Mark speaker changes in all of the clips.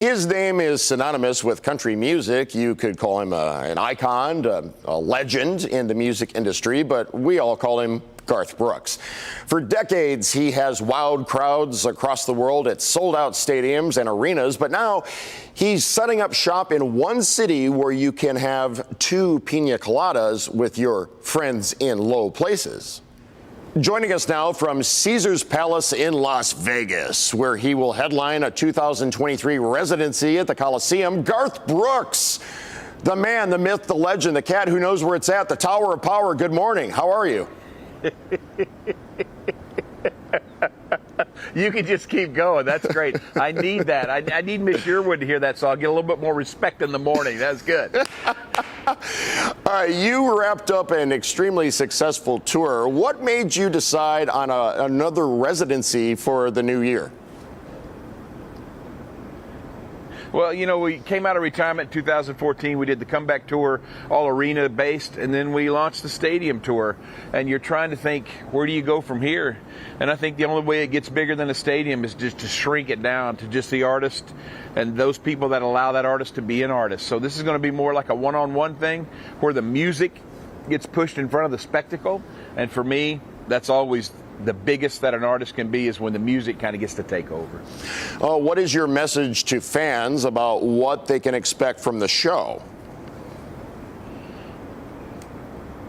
Speaker 1: His name is synonymous with country music. You could call him an icon, a legend in the music industry, but we all call him Garth Brooks. For decades, he has wowed crowds across the world at sold-out stadiums and arenas, but now he's setting up shop in one city where you can have 2 pina coladas with your friends in low places. Joining us now from Caesars Palace in Las Vegas, where he will headline a 2023 residency at the Coliseum, Garth Brooks, the man, the myth, the legend, the cat who knows where it's at, the Tower of Power. Good morning. How are you?
Speaker 2: You can just keep going. That's great. I need that. I need Miss Sherwood to hear that, so I'll get a little bit more respect in the morning. That's good.
Speaker 1: All right, you wrapped up an extremely successful tour. What made you decide on another residency for the new year?
Speaker 2: Well, you know, we came out of retirement in 2014. We did the comeback tour, all arena based, and then we launched the stadium tour. And you're trying to think, where do you go from here? And I think the only way it gets bigger than a stadium is just to shrink it down to just the artist and those people that allow that artist to be an artist. So this is going to be more like a one-on-one thing where the music gets pushed in front of the spectacle. And for me, that's always the biggest that an artist can be, is when the music kind of gets to take over.
Speaker 1: What is your message to fans about what they can expect from the show?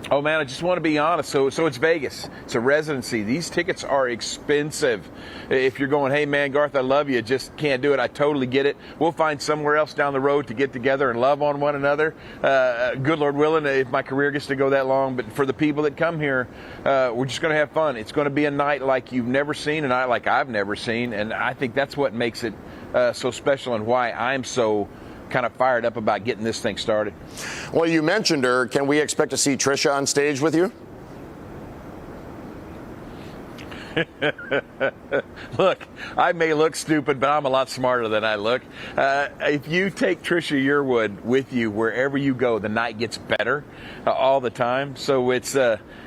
Speaker 2: Oh man, I just want to be honest. So it's Vegas. It's a residency. These tickets are expensive. If you're going, hey man, Garth, I love you, just can't do it, I totally get it. We'll find somewhere else down the road to get together and love on one another. Good Lord willing, if my career gets to go that long. But for the people that come here, we're just going to have fun. It's going to be a night like you've never seen, a night like I've never seen. And I think that's what makes it so special, and why I'm so kind of fired up about getting this thing started.
Speaker 1: Well, you mentioned her. Can we expect to see Trisha on stage with you?
Speaker 2: Look, I may look stupid, but I'm a lot smarter than I look. If you take Trisha Yearwood with you wherever you go, the night gets better all the time. So it's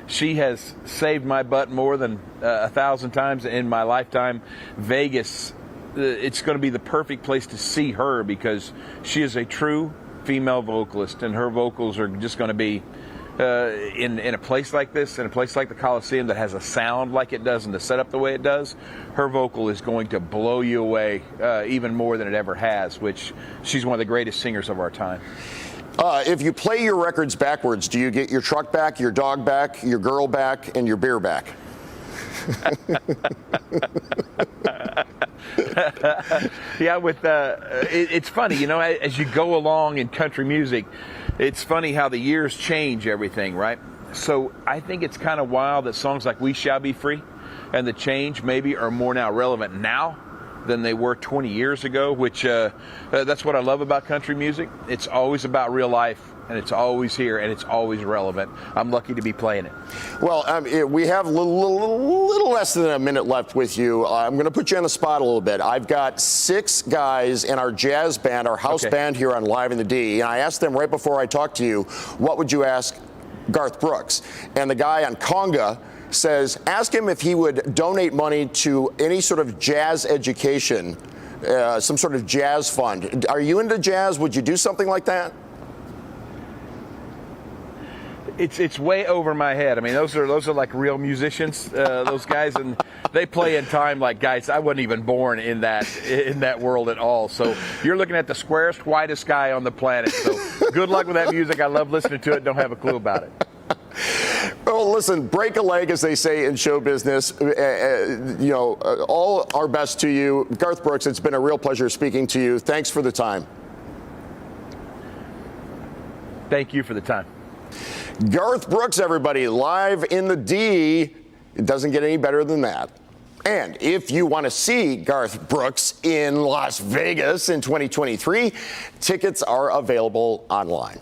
Speaker 2: she has saved my butt more than 1,000 times in my lifetime. Vegas, it's going to be the perfect place to see her, because she is a true female vocalist, and her vocals are just going to be in a place like this, in a place like the Coliseum that has a sound like it does and the setup the way it does. Her vocal is going to blow you away even more than it ever has, which she's one of the greatest singers of our time.
Speaker 1: If you play your records backwards, do you get your truck back, your dog back, your girl back, and your beer back?
Speaker 2: Yeah, it's funny, you know, as you go along in country music, it's funny how the years change everything, right? So I think it's kind of wild that songs like We Shall Be Free and The Change maybe are more now relevant now than they were 20 years ago, which that's what I love about country music. It's always about real life, and it's always here, and it's always relevant. I'm lucky to be playing it.
Speaker 1: Well, we have a little less than a minute left with you. I'm going to put you on the spot a little bit. I've got 6 guys in our jazz band, our house band here on Live in the D, and I asked them right before I talked to you, what would you ask Garth Brooks? And the guy on conga says, ask him if he would donate money to any sort of jazz education, some sort of jazz fund. Are you into jazz? Would you do something like that?
Speaker 2: It's way over my head. I mean, those are like real musicians, those guys, and they play in time like guys. I wasn't even born in that world at all. So you're looking at the squarest, whitest guy on the planet. So good luck with that music. I love listening to it. Don't have a clue about it.
Speaker 1: Well, listen, break a leg, as they say in show business. All our best to you. Garth Brooks, it's been a real pleasure speaking to you. Thanks for the time.
Speaker 2: Thank you for the time.
Speaker 1: Garth Brooks, everybody, Live in the D. It doesn't get any better than that. And if you want to see Garth Brooks in Las Vegas in 2023, tickets are available online.